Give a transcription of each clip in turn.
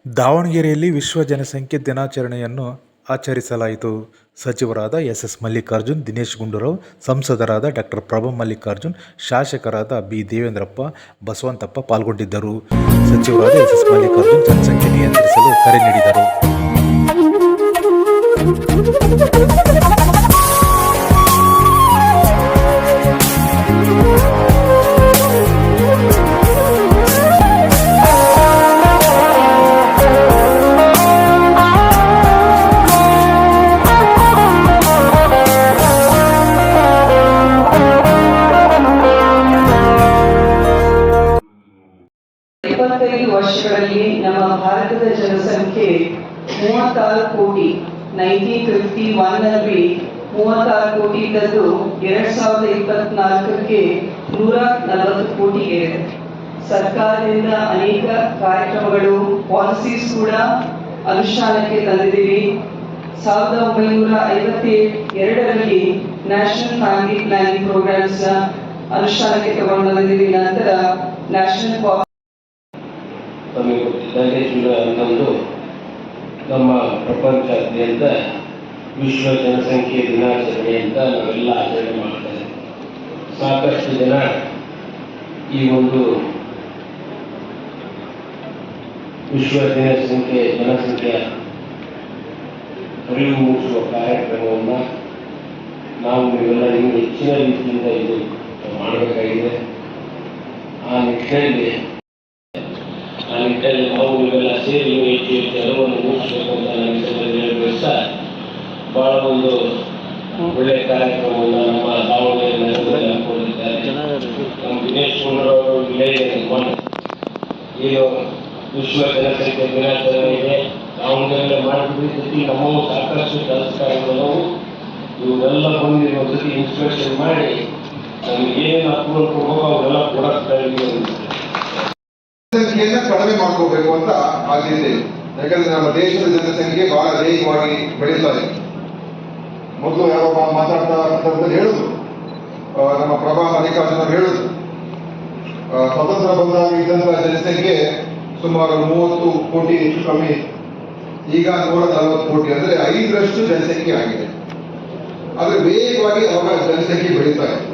ದಾವಣಗೆರೆಯಲ್ಲಿ ವಿಶ್ವ ಜನಸಂಖ್ಯೆ ದಿನಾಚರಣೆಯನ್ನು ಆಚರಿಸಲಾಯಿತು. ಸಚಿವರಾದ ಎಸ್. ಮಲ್ಲಿಕಾರ್ಜುನ್, ದಿನೇಶ್ ಗುಂಡೂರಾವ್, ಸಂಸದರಾದ ಡಾ. ಪ್ರಭಾ ಮಲ್ಲಿಕಾರ್ಜುನ್, ಶಾಸಕರಾದ ಬಿ. ದೇವೇಂದ್ರಪ್ಪ, ಬಸವಂತಪ್ಪ ಪಾಲ್ಗೊಂಡಿದ್ದರು. ಸಚಿವರಾದ ಎಸ್. ಮಲ್ಲಿಕಾರ್ಜುನ್ ಜನಸಂಖ್ಯೆ ನಿಯಂತ್ರಿಸಲು ಕರೆ ನೀಡಿದರು. ವರ್ಷಗಳಲ್ಲಿ ನಮ್ಮ ಭಾರತದ ಜನಸಂಖ್ಯೆ 36 ಕೋಟಿ. 1951 ನಲ್ಲಿ 36 ಕೋಟಿ ಇದ್ದದ್ದು 2024ಕ್ಕೆ 140 ಕೋಟಿಗೆ ಇದೆ. ಸರ್ಕಾರದಿಂದ ಅನೇಕ ಕಾರ್ಯಕ್ರಮಗಳು, ಪಾಲಿಸೀಸ್ ಕೂಡ ಅನುಷ್ಠಾನಕ್ಕೆ ತಂದಿದ್ದೀವಿ. 1952ರಲ್ಲಿ ನ್ಯಾಷನಲ್ ಫ್ಯಾಮಿಲಿ ಪ್ಲಾನಿಂಗ್ ಪ್ರೋಗ್ರಾಮ್ಸ್ ಅನುಷ್ಠಾನಕ್ಕೆ ತಗೊಂಡು ಬಂದಿದ್ದೀವಿ. ನಂತರ ನ್ಯಾಷನಲ್ ನಮಗೆ ಗೊತ್ತಿದ್ದಂತೆ ಜುಲೈ 11 ನಮ್ಮ ಪ್ರಪಂಚಾದ್ಯಂತ ವಿಶ್ವ ಜನಸಂಖ್ಯೆ ದಿನಾಚರಣೆ ಅಂತ ನಾವೆಲ್ಲ ಆಚರಣೆ ಮಾಡ್ತಾರೆ. ಸಾಕಷ್ಟು ಜನ ಈ ಒಂದು ವಿಶ್ವ ಜನಸಂಖ್ಯೆ ಅರಿವು ಮೂಡಿಸುವ ಕಾರ್ಯಕ್ರಮವನ್ನು ನಾವು ನೀವೆಲ್ಲ ನಿಮಗೆ ಹೆಚ್ಚಿನ ರೀತಿಯಿಂದ ಇದು ಮಾಡಬೇಕಾಗಿದೆ. ಆ ನಿಟ್ಟಿನಲ್ಲಿ ನಾವು ನೀವೆಲ್ಲ ಸೇರಿ ಹೆಚ್ಚು ಅರಿವನ್ನು ಮೂಡಿಸಬೇಕು ಅಂತ ನನಗೆ ಸಹ ಬಹಳ ಒಂದು ಒಳ್ಳೆಯ ಕಾರ್ಯಕ್ರಮವನ್ನು ನಮ್ಮ ದಾವಣಗೆರೆ ನಗರದಲ್ಲಿ ಹಾಕೊಂಡಿದ್ದಾರೆ. ನಮ್ಮ ದಿನೇಶ್ ಗುಂಡೂರಾವ್ ಏನು ವಿಶ್ವ ಜನಸಂಖ್ಯೆ ದಿನಾಚರಣೆ ಇದೆ, ದಾವಣಗೆರೆ ಮಾಡಿದ್ವಿ. ಜೊತೆಗೆ ನಮ್ಮವು ಸಾಕಷ್ಟು ಕೆಲಸ ಕಾರ್ಯಗಳು ಇವರೆಲ್ಲ ಬಂದು ಒಂದ್ಸತಿ ಇನ್ಸ್ಪೆಕ್ಷನ್ ಮಾಡಿ ನಮ್ಗೆ ಏನೇನು ಅಪ್ರೂವಲ್ ಕೊಡಬೇಕು ಅವೆಲ್ಲ ಕೊಡಕ್ಕೆ ಜನಸಂಖ್ಯೆಯನ್ನ ಕಡಿಮೆ ಮಾಡ್ಕೋಬೇಕು ಅಂತ ಆಗಿದ್ದೇವೆ. ಯಾಕಂದ್ರೆ ನಮ್ಮ ದೇಶದ ಜನಸಂಖ್ಯೆ ಬಹಳ ವೇಗವಾಗಿ ಬೆಳೀತಾ ಇದೆ. ಮೊದಲು ಯಾವ ಮಾತಾಡ್ತಾ ಹೇಳುದು, ನಮ್ಮ ಪ್ರಭಾ ಮಲ್ಲಿಕಾರ್ಜುನ್ ಅವರು ಹೇಳುದು, ಸ್ವತಂತ್ರ ಬಂದಾಗ ಇದ್ದಂತಹ ಜನಸಂಖ್ಯೆ ಸುಮಾರು 30 ಕೋಟಿ ಹೆಚ್ಚು ಕಮ್ಮಿ, ಈಗ 140 ಕೋಟಿ, ಅಂದ್ರೆ 5ರಷ್ಟು ಜನಸಂಖ್ಯೆ ಆಗಿದೆ. ಆದ್ರೆ ವೇಗವಾಗಿ ಅವಾಗ ಜನಸಂಖ್ಯೆ ಬೆಳೀತಾ ಇದೆ.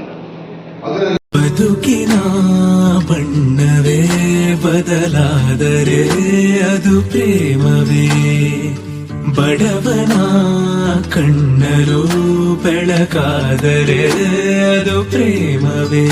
ಅದರಲ್ಲಿ ಬದುಕಿನ ಬಣ್ಣವೇ ಬದಲಾದರೆ ಅದು ಪ್ರೇಮವೇ, ಬಡವನ ಕಣ್ಣರು ಬೆಳಕಾದರೆ ಅದು ಪ್ರೇಮವೇ.